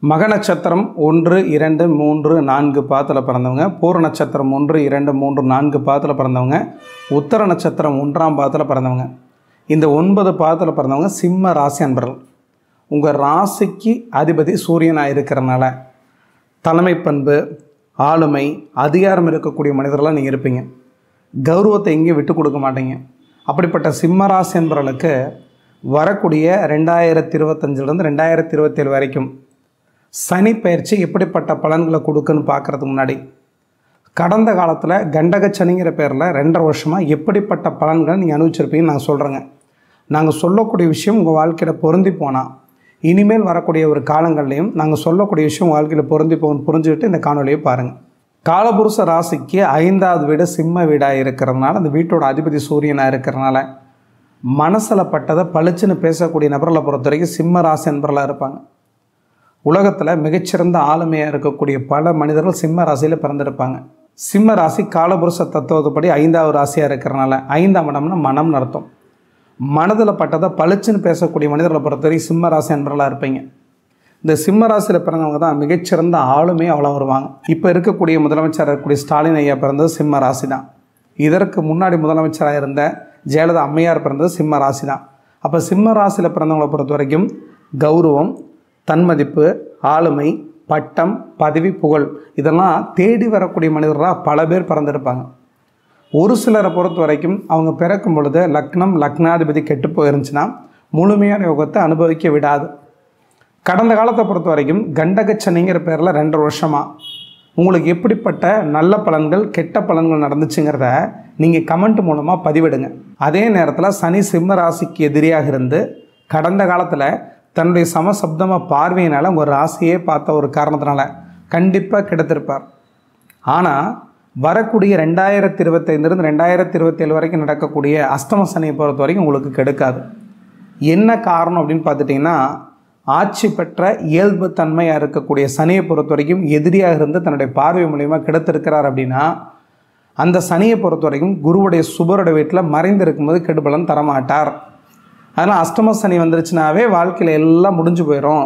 மக நட்சத்திரம் 1, 2, 3, 4 பாதத்தில் பிறந்தவங்க, பூர நட்சத்திரம் 1, 2, 3, 4 பாதத்தில் பிறந்தவங்க, உத்தர நட்சத்திரம் 1ஆம் பாதத்தில் பிறந்தவங்க. இந்த 9 பாதத்தில் பிறந்தவங்க சிம்ம ராசி அன்பர்கள். உங்கள் ராசிக்கு அதிபதி சூரியனாக இருக்கிறனால தலைமை பண்பு, ஆளுமை, அதிகாரம் இருக்கக்கூடிய மனிதர்களாக நீங்கள் இருப்பீங்க. கௌரவத்தை எங்கேயும் விட்டு கொடுக்க மாட்டீங்க. அப்படிப்பட்ட சிம்ம ராசி அன்பர்களுக்கு வரக்கூடிய 2025லேருந்து 2027 வரைக்கும் சனி பயிற்சி எப்படிப்பட்ட பலன்களை கொடுக்குன்னு பார்க்குறதுக்கு முன்னாடி, கடந்த காலத்தில் கண்டக சனிங்கிற பேரில் 2.5 வருஷமாக எப்படிப்பட்ட பலன்களை நீங்கள் அனுபவிச்சிருப்பீங்கன்னு நான் சொல்கிறேங்க. நாங்கள் சொல்லக்கூடிய விஷயம் உங்கள் வாழ்க்கையில் பொருந்தி போனால் இனிமேல் வரக்கூடிய ஒரு காலங்கள்லையும் நாங்கள் சொல்லக்கூடிய விஷயம் உங்கள் வாழ்க்கையில் பொருந்தி போகணும்னு புரிஞ்சுக்கிட்டு இந்த காணொலியை பாருங்கள். காலபுருஷ ராசிக்கு 5வது வீடு சிம்ம வீடாக இருக்கிறதுனால, அந்த வீட்டோட அதிபதி சூரியனாக இருக்கிறதுனால மனசில் பட்டதை பளிச்சுன்னு பேசக்கூடிய நபர்களை பொறுத்த வரைக்கும் சிம்ம ராசி நபர்களாக இருப்பாங்க. உலகத்தில் மிகச்சிறந்த ஆளுமையாக இருக்கக்கூடிய பல மனிதர்கள் சிம்ம ராசியில் பிறந்திருப்பாங்க. சிம்ம ராசி காலபுருஷ தத்துவப்படி 5வது ராசியாக இருக்கிறனால 5ஆம் இடம்னா மனம்னு அர்த்தம். மனதில் பட்டதை பளிச்சுன்னு பேசக்கூடிய மனிதர்களை பொறுத்தவரைக்கும் சிம்ம ராசி நண்பர்களாக இருப்பீங்க. இந்த சிம்ம ராசியில் பிறந்தவங்க தான் மிகச்சிறந்த ஆளுமையை அவ்வளோ வருவாங்க. இப்போ இருக்கக்கூடிய முதலமைச்சராக இருக்கக்கூடிய ஸ்டாலின் ஐயா பிறந்தது சிம்ம ராசி தான். இதற்கு முன்னாடி முதலமைச்சராக இருந்த ஜெயலலிதா அம்மையார் பிறந்தது சிம்ம ராசி தான். அப்போ சிம்ம ராசியில் பிறந்தவங்களை பொறுத்த வரைக்கும் கௌரவம், தன்மதிப்பு, ஆளுமை, பட்டம், பதவி, புகழ் இதெல்லாம் தேடி வரக்கூடிய மனிதர்களாக பல பேர் பிறந்திருப்பாங்க. ஒரு சிலரை பொறுத்த வரைக்கும் அவங்க பிறக்கும் பொழுது லக்னாதிபதி கெட்டு போயிருந்துச்சுன்னா முழுமையான யோகத்தை அனுபவிக்க விடாது. கடந்த காலத்தை பொறுத்த வரைக்கும் கண்டகச்சனிங்கிற பேரில் 2.5 வருஷமாக உங்களுக்கு எப்படிப்பட்ட நல்ல பலன்கள் கெட்ட பலன்கள் நடந்துச்சுங்கிறத நீங்கள் கமெண்ட் மூலமாக பதிவிடுங்க. அதே நேரத்தில் சனி சிம்ம ராசிக்கு எதிரியாக இருந்து கடந்த காலத்தில் தன்னுடைய சமசப்தமாக பார்வையினால் உங்கள் ராசியே பார்த்த ஒரு காரணத்தினால கண்டிப்பாக கெடுத்திருப்பார். ஆனால் வரக்கூடிய 2025லேருந்து 2027 வரைக்கும் நடக்கக்கூடிய அஷ்டம சனியை பொறுத்த வரைக்கும் உங்களுக்கு கெடுக்காது. என்ன காரணம் அப்படின்னு பார்த்துட்டிங்கன்னா, ஆட்சி பெற்ற இயல்பு தன்மையாக இருக்கக்கூடிய சனியை பொறுத்த வரைக்கும் எதிரியாக இருந்து தன்னுடைய பார்வை மூலியமாக கெடுத்திருக்கிறார். அப்படின்னா அந்த சனியை பொறுத்த வரைக்கும் குருவுடைய சுபரோட வீட்டில் மறைந்து இருக்கும்போது கெடுபலன் தரமாட்டார். அதனால் அஷ்டம சனி வந்துருச்சுனாவே வாழ்க்கையில் எல்லாம் முடிஞ்சு போயிடும்.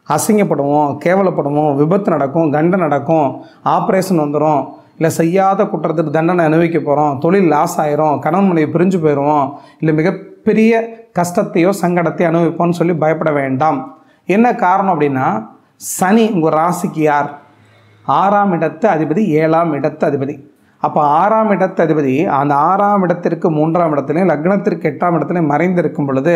அசிங்கப்படுவோம், கேவலப்படுவோம், விபத்து நடக்கும், கண்டம் நடக்கும், ஆப்ரேஷன் வந்துடும், இல்லை செய்யாத குற்றத்துக்கு தண்டனை அனுபவிக்க போகிறோம், தொழில் லாஸ் ஆயிரும், கணவன் மனைவி பிரிஞ்சு போயிடுவோம், இல்லை மிகப்பெரிய கஷ்டத்தையோ சங்கடத்தையோ அனுபவிப்போம்னு சொல்லி பயப்பட வேண்டாம். என்ன காரணம் அப்படின்னா, சனி உங்கள் ராசிக்கு யார்? 6ஆம் இடத்து அதிபதி, 7ஆம் இடத்து அதிபதி. அப்போ 6ஆம் இடத்து அதிபதி அந்த 6ஆம் இடத்திற்கு 3ஆம் இடத்துலையும் லக்னத்திற்கு 8ஆம் இடத்துலையும் மறைந்திருக்கும் பொழுது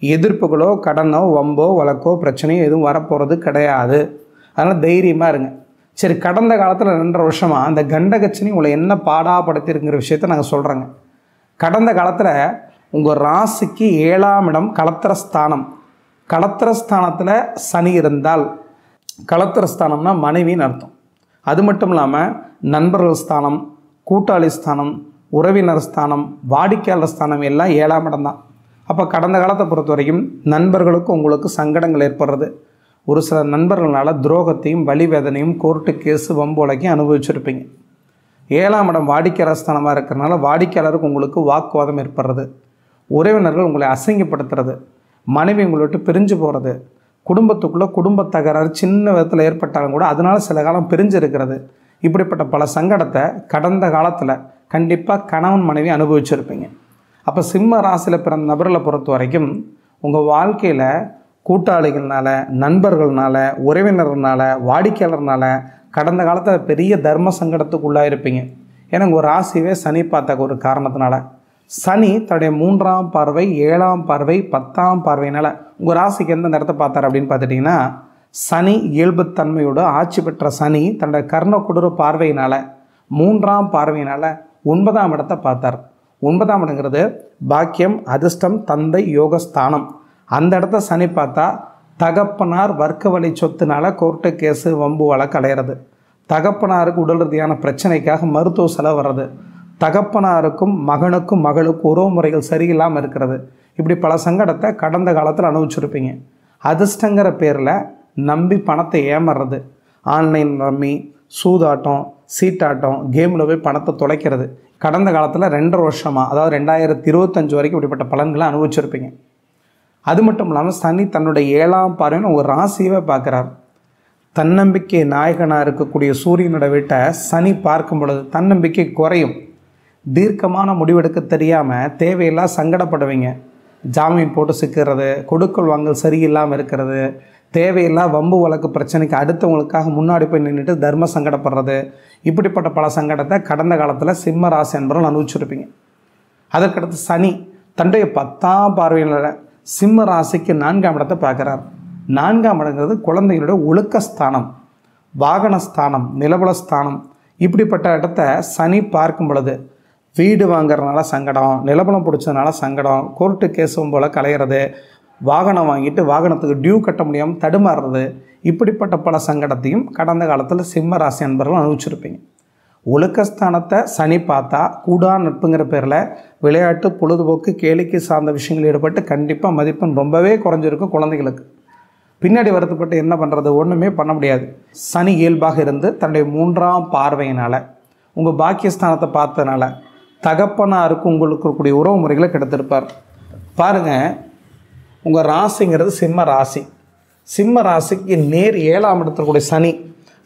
எதிர்ப்புகளோ கடனோ வம்போ வழக்கோ பிரச்சனையோ எதுவும் வரப்போகிறது கிடையாது. அதனால் தைரியமாக இருங்க. சரி, கடந்த காலத்தில் 2.5 வருஷமாக அந்த கண்டகச்சனி உங்களை என்ன பாடாப்படுத்திருங்கிற விஷயத்த நாங்கள் சொல்கிறோங்க. கடந்த காலத்தில் உங்கள் ராசிக்கு 7ஆம் இடம் கலத்திரஸ்தானம். கலத்திரஸ்தானத்தில் சனி இருந்தால், கலத்திரஸ்தானம்னா மனைவின்னு அர்த்தம். அது மட்டும் இல்லாமல் நண்பர்கள் ஸ்தானம், கூட்டாளி ஸ்தானம், உறவினர் ஸ்தானம், வாடிக்கையாளர் ஸ்தானம் எல்லாம் 7ஆம் இடம் தான். அப்போ கடந்த காலத்தை பொறுத்த வரைக்கும் நண்பர்களுக்கும் உங்களுக்கு சங்கடங்கள் ஏற்படுறது, ஒரு சில நண்பர்களால் துரோகத்தையும் வலிவேதனையும் கோர்ட்டு கேஸு வம்பு வழக்கையும் அனுபவிச்சிருப்பீங்க. 7ஆம் இடம் வாடிக்கையாளர் ஸ்தானமாக இருக்கிறனால வாடிக்கையாளருக்கு உங்களுக்கு வாக்குவாதம் ஏற்படுறது, உறவினர்கள் உங்களை அசிங்கப்படுத்துறது, மனைவி உங்களை விட்டு பிரிஞ்சு போகிறது, குடும்பத்துக்குள்ளே குடும்ப தகராறு சின்ன விதத்தில் ஏற்பட்டாலும் கூட அதனால் சில காலம் பிரிஞ்சு இருக்கிறது. இப்படிப்பட்ட பல சங்கடத்தை கடந்த காலத்தில் கண்டிப்பாக கணவன் மனைவி அனுபவிச்சிருப்பீங்க. அப்போ சிம்ம ராசியில் பிறந்த நபர்களை பொறுத்த வரைக்கும் உங்கள் வாழ்க்கையில் கூட்டாளிகள்னால, நண்பர்கள்னால, உறவினர்கள்னால, வாடிக்கையாளர்னால கடந்த காலத்தில் பெரிய தர்ம சங்கடத்துக்குள்ளாக இருப்பீங்க. ஏன்னா உங்கள் ராசியவே சனி பார்த்த ஒரு காரணத்தினால. சனி தன்னுடைய 3ஆம் பார்வை, 7ஆம் பார்வை, 10ஆம் பார்வையினால் உங்கள் ராசிக்கு எந்த நேரத்தை பார்த்தார் அப்படின்னு பார்த்துட்டிங்கன்னா, சனி இயல்புத்தன்மையோடு ஆட்சி பெற்ற சனி தன்னுடைய கர்ணக்குடுற பார்வையினால் 3ஆம் பார்வையினால் 9ஆம் இடத்தை பார்த்தார். 9ஆம் இடங்கிறது பாக்கியம், அதிர்ஷ்டம், தந்தை, யோகஸ்தானம். அந்த இடத்த சனி பார்த்தா தகப்பனார் வர்க்க வழி சொத்துனால கோர்ட்டு கேஸு வம்பு வழக்கு அலையிறது, தகப்பனாருக்கு உடல் ரீதியான பிரச்சனைக்காக மருத்துவ செலவு வர்றது, தகப்பனாருக்கும் மகனுக்கும் மகளுக்கும் உறவு முறைகள் சரியில்லாமல் இருக்கிறது. இப்படி பல சங்கடத்தை கடந்த காலத்தில் அனுபவிச்சிருப்பீங்க. அதிர்ஷ்டங்கிற பேரில் நம்பி பணத்தை ஏமாறுறது, ஆன்லைன் ரம்மி, சூதாட்டம், சீட்டாட்டம், கேமில் போய் பணத்தை தொலைக்கிறது கடந்த காலத்தில் 2.5 வருஷமாக, அதாவது 2025 வரைக்கும் இப்படிப்பட்ட பலன்களை அனுபவிச்சிருப்பீங்க. அது மட்டும் இல்லாமல் சனி தன்னுடைய 7ஆம் பார்வைன்னு ஒரு ராசியவே பார்க்குறார். தன்னம்பிக்கை நாயகனாக இருக்கக்கூடிய சூரியனோட வீட்டை சனி பார்க்கும் பொழுது தன்னம்பிக்கை குறையும். தீர்க்கமான முடிவெடுக்க தெரியாமல் தேவையில்லாம் சங்கடப்படுவீங்க. ஜாமீன் போட்டு சிக்கிறது, கொடுக்கல் வாங்கல் சரியில்லாமல் இருக்கிறது, தேவையில்லா வம்பு வழக்கு பிரச்சனைக்கு அடுத்தவங்களுக்காக முன்னாடி போய் நின்றுட்டு தர்ம சங்கடப்படுறது, இப்படிப்பட்ட பல சங்கடத்தை கடந்த காலத்தில் சிம்ம ராசி என்பவர்கள் அனுபவிச்சிருப்பீங்க. அதற்கடுத்து சனி தன்னுடைய 10ஆம் பார்வையில் சிம்ம ராசிக்கு 4ஆம் இடத்தை பார்க்குறார். 4ஆம் இடங்கிறது குழந்தைகளுடைய ஒழுக்கஸ்தானம், வாகனஸ்தானம், நிலபலஸ்தானம். இப்படிப்பட்ட இடத்த சனி பார்க்கும் பொழுது வீடு வாங்குறதுனால சங்கடம், நிலபலம் பிடிச்சதுனால சங்கடம், கோர்ட்டு கேஸும் போல் கலையிறது, வாகனம் வாங்கிட்டு வாகனத்துக்கு டியூ கட்ட முடியாமல் தடுமாறுறது, இப்படிப்பட்ட பல சங்கடத்தையும் கடந்த காலத்தில் சிம்ம ராசி அன்பர்கள் அனுபவிச்சிருப்பீங்க. ஒழுக்கஸ்தானத்தை சனி பார்த்தா கூடா நட்புங்கிற பேரில் விளையாட்டு, பொழுதுபோக்கு, கேளிக்கை சார்ந்த விஷயங்கள் ஈடுபட்டு கண்டிப்பாக மதிப்பெண் ரொம்பவே குறைஞ்சிருக்கும் குழந்தைகளுக்கு. பின்னாடி வருத்தப்பட்டு என்ன பண்ணுறது, ஒன்றுமே பண்ண முடியாது. சனி இயல்பாக இருந்து தன்னுடைய 3ஆம் பார்வையினால் உங்கள் பாக்கியஸ்தானத்தை பார்த்ததுனால தகப்பனாருக்கு உங்களுக்கு இருக்கக்கூடிய உறவு முறைகளை கெடுத்திருப்பார். பாருங்கள், உங்கள் ராசிங்கிறது சிம்ம ராசி. சிம்ம ராசிக்கு நேர் 7ஆம் இடத்துல கூடிய சனி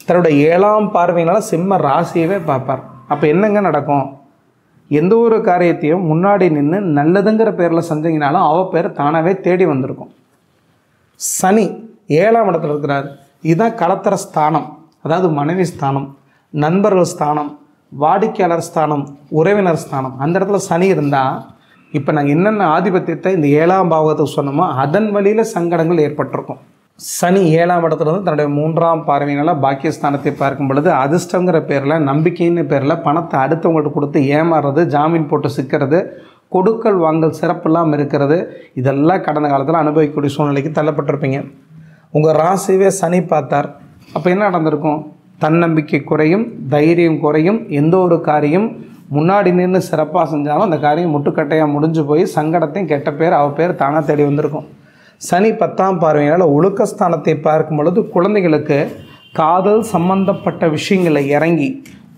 தன்னுடைய 7ஆம் பார்வையினால் சிம்ம ராசியவே பார்ப்பார். அப்போ என்னங்க நடக்கும்? எந்த ஒரு காரியத்தையும் முன்னாடி நின்று நல்லதுங்கிற பேரில் செஞ்சீங்கனாலும் அவ பேர் தானாகவே தேடி வந்திருக்கும். சனி 7ஆம் இடத்துல இருக்கிறார். இதுதான் கலத்தர ஸ்தானம், அதாவது மனைவி ஸ்தானம், நண்பர்கள் ஸ்தானம், வாடிக்கையாளர் ஸ்தானம், உறவினர் ஸ்தானம். அந்த இடத்துல சனி இருந்தால் இப்போ நாங்கள் என்னென்ன ஆதிபத்தியத்தை இந்த 7ஆம் பாவகத்துக்கு சொன்னோமோ அதன் வழியில் சங்கடங்கள் ஏற்பட்டிருக்கும். சனி 7ஆம் இடத்துல இருந்து தன்னுடைய 3ஆம் பார்வையினால் பாக்கியஸ்தானத்தை பார்க்கும் பொழுது அதிர்ஷ்டங்கிற பேரில், நம்பிக்கைன்னு பேரில் பணத்தை அடுத்தவங்கள்ட்ட கொடுத்து ஏமாறுறது, ஜாமீன் போட்டு சிக்கிறது, கொடுக்கல் வாங்கல் சிறப்பில்லாமல் இருக்கிறது, இதெல்லாம் கடந்த காலத்தில் அனுபவிக்கக்கூடிய சூழ்நிலைக்கு தள்ளப்பட்டிருப்பீங்க. உங்கள் ராசிவே சனி பார்த்தார். அப்போ என்ன நடந்திருக்கும்? தன்னம்பிக்கை குறையும், தைரியம் குறையும். எந்த ஒரு காரியம் முன்னாடி நின்று சிறப்பாக செஞ்சாலும் அந்த காரியம் முட்டுக்கட்டையாக முடிஞ்சு போய் சங்கடத்தையும் கெட்ட பேர் அவ பேர் தானாக தேடி வந்திருக்கும். சனி 10ஆம் பார்வையினால் ஒழுக்கஸ்தானத்தை பார்க்கும் பொழுது குழந்தைகளுக்கு காதல் சம்பந்தப்பட்ட விஷயங்களை இறங்கி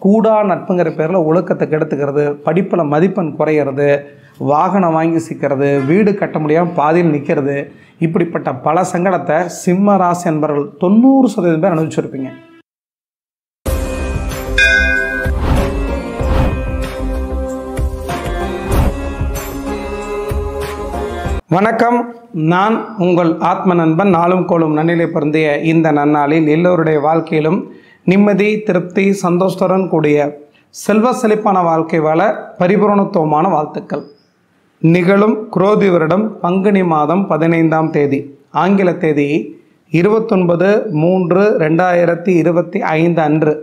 கூடா நட்புங்கிற பேரில் ஒழுக்கத்தை கெடுத்துக்கிறது, படிப்பில் மதிப்பெண் குறையிறது, வாகனம் வாங்கி சிக்கிறது, வீடு கட்ட முடியாமல் பாதியில் நிற்கிறது, இப்படிப்பட்ட பல சங்கடத்தை சிம்ம ராசி என்பவர்கள் 90% பேர் அனுபவிச்சிருப்பீங்க. வணக்கம், நான் உங்கள் ஆத்ம நண்பன். நாளும் கோளும் நன்னிலை பொருந்திய இந்த நன்னாளில் எல்லோருடைய வாழ்க்கையிலும் நிம்மதி, திருப்தி, சந்தோஷத்துடன் கூடிய செல்வ செழிப்பான வாழ்க்கை வாழ பரிபூரணத்துவமான வாழ்த்துக்கள். நிகழும் குரோதி வருடம் பங்குனி மாதம் 15ஆம் தேதி, ஆங்கில தேதி 29/3/2025 அன்று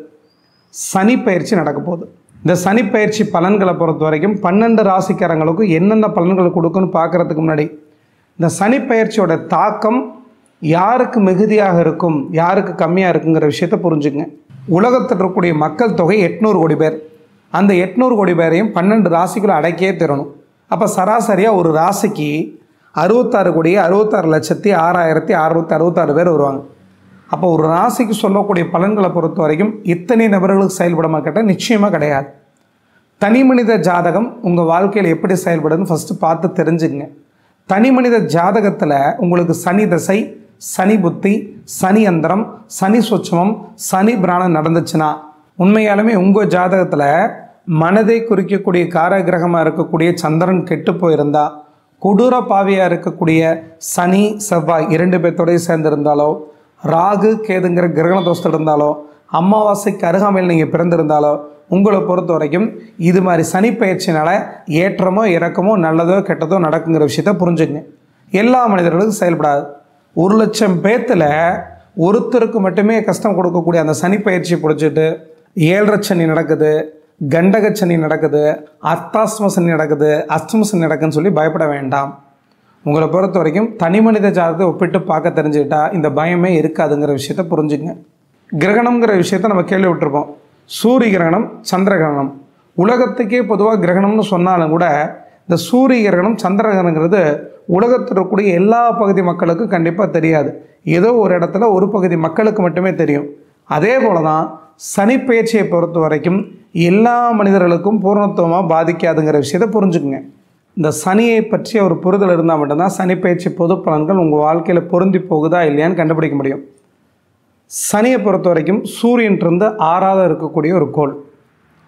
சனி பயிற்சி நடக்க போகுது. இந்த சனி பயிற்சி பலன்களை பொறுத்த வரைக்கும் 12 ராசிக்காரங்களுக்கும் என்னென்ன பலன்கள் கொடுக்குன்னு பார்க்குறதுக்கு முன்னாடி இந்த சனி பயிற்சியோட தாக்கம் யாருக்கு மிகுதியாக இருக்கும், யாருக்கு கம்மியாக இருக்குங்கிற விஷயத்தை புரிஞ்சுங்க. உலகத்தில் இருக்கக்கூடிய மக்கள் தொகை 800 கோடி பேர். அந்த 800 கோடி பேரையும் 12 ராசிக்குள்ளே அடக்கியே தரணும். அப்போ சராசரியாக ஒரு ராசிக்கு 66,66,666 பேர் வருவாங்க. அப்போ ஒரு ராசிக்கு சொல்லக்கூடிய பலன்களை பொறுத்த வரைக்கும் இத்தனை நபர்களுக்கு செயல்படாம கேட்டால் நிச்சயமாக கிடையாது. தனி மனித ஜாதகம் உங்கள் வாழ்க்கையில் எப்படி செயல்படுதுன்னு ஃபஸ்ட்டு பார்த்து தெரிஞ்சுங்க. தனி மனித ஜாதகத்தில் உங்களுக்கு சனி தசை, சனி புத்தி, சனி அந்தரம், சனி சொச்சமம், சனி பிராணம் நடந்துச்சுன்னா உண்மையாலுமே உங்கள் ஜாதகத்தில் மனதை குறிக்கக்கூடிய காரகிரகமாக இருக்கக்கூடிய சந்திரன் கெட்டு போயிருந்தா, கொடூர பாவியாக இருக்கக்கூடிய சனி செவ்வாய் 2 பேர்த்தோடய சேர்ந்திருந்தாலோ, ராகு கேதுங்கிற கிரகண தோஷத்தில் இருந்தாலோ, அமாவாசைக்கு அருகாமையில் நீங்கள் பிறந்திருந்தாலோ, உங்களை பொறுத்த வரைக்கும் இது மாதிரி சனி பயிற்சினால் ஏற்றமோ இறக்கமோ நல்லதோ கெட்டதோ நடக்குங்கிற விஷயத்த புரிஞ்சுங்க. எல்லா மனிதர்களுக்கும் செயல்படாது. 1,00,000 பேர்த்தில் ஒருத்தருக்கு மட்டுமே கஷ்டம் கொடுக்கக்கூடிய அந்த சனி பயிற்சியை பிடிச்சிட்டு 7.5 சனி நடக்குது, கண்டக சனி நடக்குது, அர்த்தாஷ்டம சனி நடக்குது, அஷ்டம சனி நடக்குதுன்னு சொல்லி பயப்பட வேண்டாம். உங்களை பொறுத்த வரைக்கும் தனி மனித ஜாதகத்தை ஒப்பிட்டு பார்க்க தெரிஞ்சுக்கிட்டா இந்த பயமே இருக்காதுங்கிற விஷயத்த புரிஞ்சுங்க. கிரகணம்ங்கிற விஷயத்த நம்ம கேள்விப்பட்டிருப்போம். சூரிய கிரகணம், சந்திர கிரகணம். உலகத்துக்கே பொதுவாக கிரகணம்னு சொன்னாலும் கூட இந்த சூரிய கிரகணம், சந்திர கிரகணங்கிறது உலகத்தில் இருக்கக்கூடிய எல்லா பகுதி மக்களுக்கும் கண்டிப்பாக தெரியாது. ஏதோ ஒரு இடத்துல ஒரு பகுதி மக்களுக்கு மட்டுமே தெரியும். அதே போல தான் சனி பயிற்சியை பொறுத்த வரைக்கும் எல்லா மனிதர்களுக்கும் பூர்ணத்துவமாக பாதிக்காதுங்கிற விஷயத்தை புரிஞ்சுக்குங்க. இந்த சனியை பற்றிய ஒரு புரிதல் இருந்தால் மட்டும்தான் சனி பயிற்சி பொது பலன்கள் உங்கள் வாழ்க்கையில் பொருந்தி போகுதா இல்லையான்னு கண்டுபிடிக்க முடியும். சனியை பொறுத்த வரைக்கும் சூரியன்கிட்ட 6ஆவது இருக்கக்கூடிய ஒரு கோள்,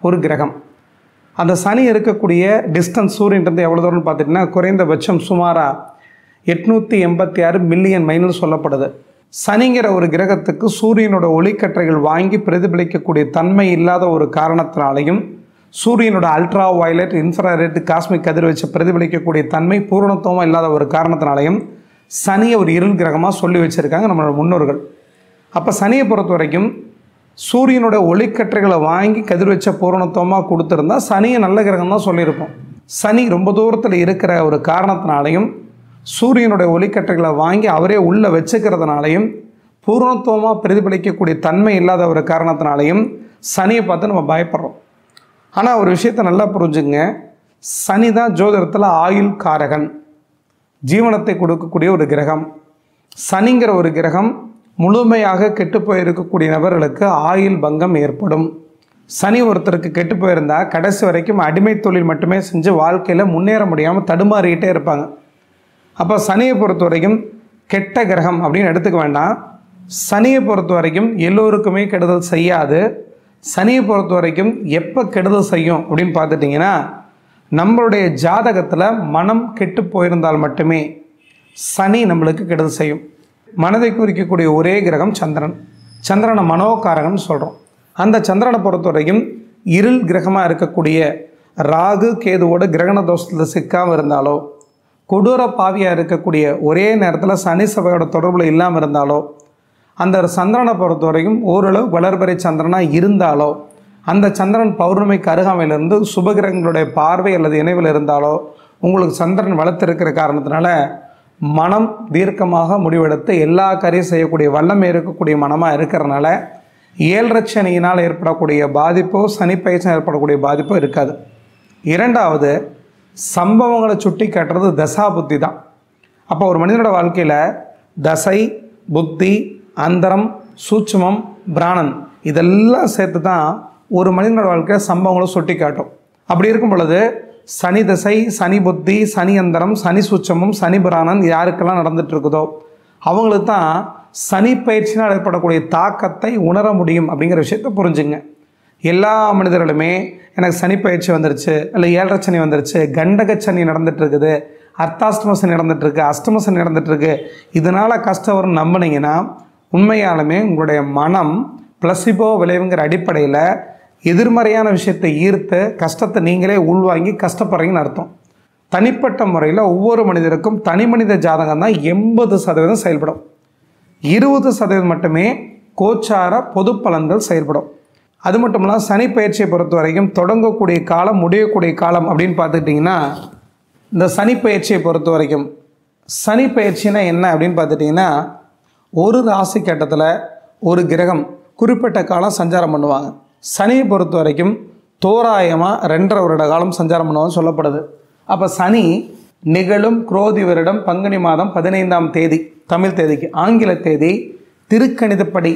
ஒரு கிரகம். அந்த சனி இருக்கக்கூடிய டிஸ்டன்ஸ் சூரியன்கிட்ட எவ்வளோ தூரம்னு பார்த்துட்டிங்கன்னா குறைந்தபட்சம் சுமாராக 886 மில்லியன் மைல்னு சொல்லப்படுது. சனிங்கிற ஒரு கிரகத்துக்கு சூரியனோட ஒளிக்கற்றைகள் வாங்கி பிரதிபலிக்கக்கூடிய தன்மை இல்லாத ஒரு காரணத்தினாலையும் சூரியனோட அல்ட்ரா வயலட், இன்ஃப்ராரெட், காஸ்மிக் கதிர்வீச்சை பிரதிபலிக்கக்கூடிய தன்மை பூரணத்துவமாக இல்லாத ஒரு காரணத்தினாலையும் சனியை ஒரு இருள் கிரகமாக சொல்லி வச்சுருக்காங்க நம்மளோட முன்னோர்கள். அப்போ சனியை பொறுத்த வரைக்கும் சூரியனோட ஒளிக்கற்றைகளை வாங்கி கதிர்வீச்சை பூரணத்துவமாக கொடுத்துருந்தா சனியை நல்ல கிரகம் தான் சொல்லியிருப்போம். சனி ரொம்ப தூரத்தில் இருக்கிற ஒரு காரணத்தினாலையும் சூரியனுடைய ஒளிக்கற்றைகளை வாங்கி அவரே உள்ளே வச்சுக்கிறதுனாலையும் பூரணத்துவமாக பிரதிபலிக்கக்கூடிய தன்மை இல்லாத ஒரு காரணத்தினாலையும் சனியை பார்த்து நம்ம பயப்படுறோம். ஆனால் ஒரு விஷயத்தை நல்லா புரிஞ்சுங்க, சனி தான் ஜோதிடத்தில் ஆயுள் காரகன், ஜீவனத்தை கொடுக்கக்கூடிய ஒரு கிரகம். சனிங்கிற ஒரு கிரகம் முழுமையாக கெட்டு போயிருக்கக்கூடிய நபர்களுக்கு ஆயுள் பங்கம் ஏற்படும். சனி ஒருத்தருக்கு கெட்டு போயிருந்தால் கடைசி வரைக்கும் அடிமை தொழில் மட்டுமே செஞ்சு வாழ்க்கையில் முன்னேற முடியாமல் தடுமாறிக்கிட்டே இருப்பாங்க. அப்போ சனியை பொறுத்த வரைக்கும் கெட்ட கிரகம் அப்படின்னு எடுத்துக்க வேண்டாம். சனியை பொறுத்த வரைக்கும் எல்லோருக்குமே கெடுதல் செய்யாது. சனியை பொறுத்த வரைக்கும் எப்போ கெடுதல் செய்யும் அப்படின்னு பார்த்துட்டிங்கன்னா, நம்மளுடைய ஜாதகத்தில் மனம் கெட்டு போயிருந்தால் மட்டுமே சனி நம்மளுக்கு கெடுதல் செய்யும். மனதை குறிக்கக்கூடிய ஒரே கிரகம் சந்திரன். சந்திரனை மனோகாரகன் சொல்கிறோம். அந்த சந்திரனை பொறுத்த வரைக்கும் இருள் கிரகமாக இருக்கக்கூடிய ராகு கேதுவோட கிரகண தோஷத்தில் சிக்காமல் இருந்தாலோ, கொடூர பாவியாக இருக்கக்கூடிய ஒரே நேரத்தில் சனி சபையோட தொடர்பில் இல்லாமல் இருந்தாலோ, அந்த சந்திரனை பொறுத்த வரைக்கும் ஓரளவு வளர்பறை சந்திரனாக இருந்தாலோ, அந்த சந்திரன் பௌர்ணமிக்கு அருகாமையிலிருந்து சுபகிரகங்களுடைய பார்வை அல்லது இணைவில் இருந்தாலோ உங்களுக்கு சந்திரன் வளர்த்திருக்கிற காரணத்தினால மனம் தீர்க்கமாக முடிவெடுத்து எல்லா காரியம் செய்யக்கூடிய வல்லமை இருக்கக்கூடிய மனமாக இருக்கிறதுனால 7 சனியினால் ஏற்படக்கூடிய பாதிப்போ சனி பயிற்சியில் ஏற்படக்கூடிய பாதிப்போ இருக்காது. இரண்டாவது, சம்பவங்களை சுட்டி காட்டுறது தசா புத்தி தான். அப்போ ஒரு மனிதனோட வாழ்க்கையில் தசை, புத்தி, அந்தரம், சூட்சுமம், பிராணன் இதெல்லாம் சேர்த்து தான் ஒரு மனிதனோட வாழ்க்கையில் சம்பவங்களை சுட்டி காட்டும். அப்படி இருக்கும் பொழுது சனி தசை, சனி புத்தி, சனி அந்தரம், சனி சூட்சமம், சனி பிராணன் யாருக்கெல்லாம் நடந்துட்டு இருக்குதோ அவங்களுக்கு தான் சனி பயிற்சினால் ஏற்படக்கூடிய தாக்கத்தை உணர முடியும் அப்படிங்கிற விஷயத்தை புரிஞ்சுங்க. எல்லா மனிதர்களுமே எனக்கு சனி பயிற்சி வந்துருச்சு, இல்லை 7 சனி வந்துருச்சு, கண்டக சனி நடந்துட்டு இருக்குது, அர்த்தாஷ்டம சனி நடந்துட்டுருக்கு, அஷ்டம சனி நடந்துட்டுருக்கு, இதனால் கஷ்டம் வரும்னு நம்பினீங்கன்னா உண்மையாலுமே உங்களுடைய மனம் பிளசிபோ விளைவுங்கிற அடிப்படையில் எதிர்மறையான விஷயத்தை ஈர்த்து கஷ்டத்தை நீங்களே உள்வாங்கி கஷ்டப்படுறீங்கன்னு அர்த்தம். தனிப்பட்ட முறையில் ஒவ்வொரு மனிதருக்கும் தனி மனித ஜாதகம் தான் 80% செயல்படும். 20% மட்டுமே கோச்சார பொது பலன்கள் செயல்படும். அது மட்டும் இல்லாமல் சனி பயிற்சியை பொறுத்த வரைக்கும் தொடங்கக்கூடிய காலம், முடியக்கூடிய காலம் அப்படின்னு பார்த்துக்கிட்டிங்கன்னா, இந்த சனி பயிற்சியை பொறுத்த வரைக்கும் சனி பயிற்சினா என்ன அப்படின்னு பார்த்துட்டிங்கன்னா, ஒரு ராசி கட்டத்தில் ஒரு கிரகம் குறிப்பிட்ட காலம் சஞ்சாரம் பண்ணுவாங்க. சனியை பொறுத்த வரைக்கும் தோராயமாக 2.5 வருட காலம் சஞ்சாரம் பண்ணுவாங்கன்னு சொல்லப்படுது. அப்போ சனி நிகழும் குரோதி வருடம் பங்குனி மாதம் 15ஆம் தேதி தமிழ் தேதிக்கு, ஆங்கில தேதி திருக்கணிதப்படி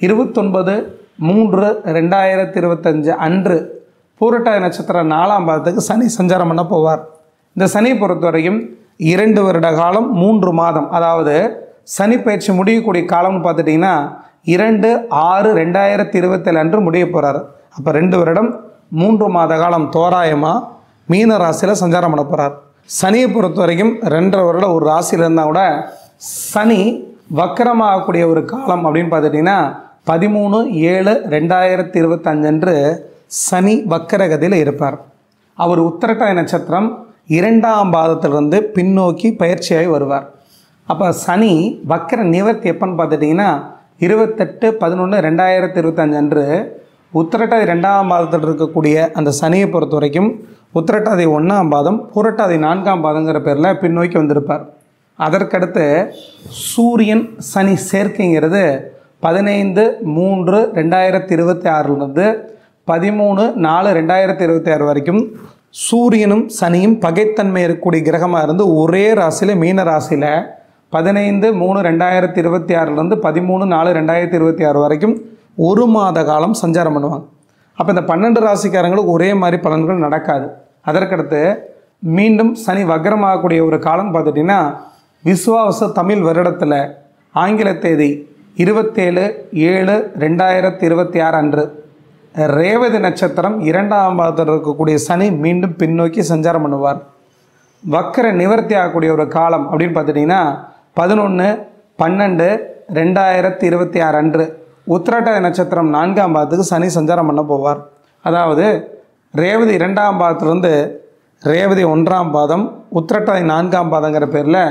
29/3/2025 அன்று பூரட்டாதி நட்சத்திரம் 4ஆம் பாதத்துக்கு சனி சஞ்சாரம் பண்ண போவார். இந்த சனியை பொறுத்த வரைக்கும் 2 வருட காலம் 3 மாதம், அதாவது சனி பயிற்சி முடியக்கூடிய காலம்னு பார்த்துட்டிங்கன்னா 2/6/2027 அன்று முடிய போகிறார். அப்போ 2 வருடம் 3 மாத காலம் தோராயமாக மீன ராசியில் சஞ்சாரம் பண்ண போகிறார். சனியை பொறுத்த வரைக்கும் 2.5 வருடம் ஒரு ராசியில் இருந்தால் கூட சனி வக்கரமாகக்கூடிய ஒரு காலம் அப்படின்னு பார்த்துட்டிங்கன்னா 13/7/2025 அன்று சனி வக்கரகதியில் இருப்பார். அவர் உத்திரட்டாதி நட்சத்திரம் 2ஆம் பாதத்திலிருந்து பின்னோக்கி பயிற்சியாகி வருவார். அப்போ சனி வக்கர நிவர்த்தி எப்போன்னு பார்த்துட்டிங்கன்னா 28/11/2025 அன்று உத்திரட்டாதி 2ஆம் பாதத்தில் இருக்கக்கூடிய அந்த சனியை பொறுத்த வரைக்கும் உத்திரட்டாதி 1ஆம் பாதம், பூரட்டாதி 4ஆம் பாதங்கிற பேரில் பின்னோக்கி வந்திருப்பார். அதற்கடுத்து சூரியன் சனி சேர்க்கைங்கிறது 15/3/2026 13/4/2026 வரைக்கும் சூரியனும் சனியும் பகைத்தன்மை இருக்கக்கூடிய கிரகமாக இருந்து ஒரே ராசியில் மீன ராசியில் 15/3/2026 13/4/2026 வரைக்கும் 1 மாத காலம் சஞ்சாரம் பண்ணுவாங்க. அப்போ இந்த 12 ராசிக்காரங்களுக்கு ஒரே மாதிரி பலன்கள் நடக்காது. அதற்கடுத்து மீண்டும் சனி வக்ரமாகக்கூடிய ஒரு காலம் பார்த்துட்டிங்கன்னா விசுவாவச தமிழ் வருடத்தில் ஆங்கில தேதி 27/7/2026 அன்று ரேவதி நட்சத்திரம் 2ஆம் பாதத்தில் இருக்கக்கூடிய சனி மீண்டும் பின்னோக்கி சஞ்சாரம் பண்ணுவார். வக்கர நிவர்த்தி ஆகக்கூடிய ஒரு காலம் அப்படின்னு பார்த்துட்டிங்கன்னா 11/12/2026 அன்று உத்திராட்டாதி நட்சத்திரம் 4ஆம் பாதத்துக்கு சனி சஞ்சாரம் பண்ண போவார். அதாவது ரேவதி 2ஆம் பாதத்திலிருந்து ரேவதி 1ஆம் பாதம் உத்திராட்டாதி 4ஆம் பாதங்கிற பேரில்